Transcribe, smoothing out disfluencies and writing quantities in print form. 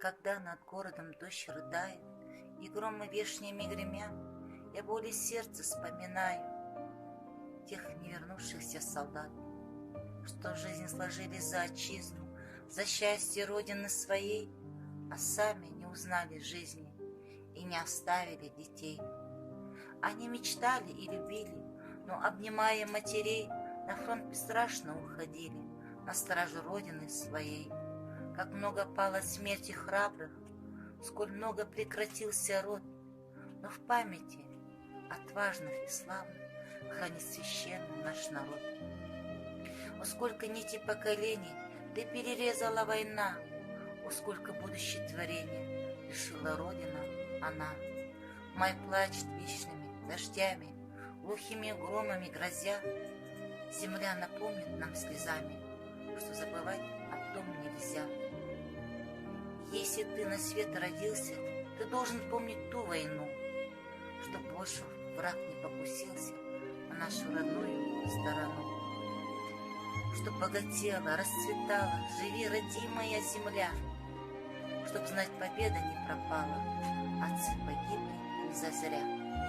когда над городом дождь рыдает, и громы вешними гремя, я боли сердца вспоминаю тех невернувшихся солдат, что жизнь сложили за отчизну, за счастье Родины своей, а сами не узнали жизни и не оставили детей. Они мечтали и любили, но, обнимая матерей, на фронт бесстрашно уходили, на стражу Родины своей. Как много пало смерти храбрых, сколь много прекратился род, но в памяти отважных и славных хранит священный наш народ. О, сколько нитей поколений ты перерезала война, о, сколько будущих творений лишила Родина она. Май плачет вечными дождями, глухими громами грозя. Земля напомнит нам слезами, что забывать о том нельзя. Если ты на свет родился, ты должен помнить ту войну, чтоб больше враг не покусился на нашу родную сторону. Чтоб богатела, расцветала, живи, родимая земля, чтоб знать, победа не пропала, отцы погибли не зазря.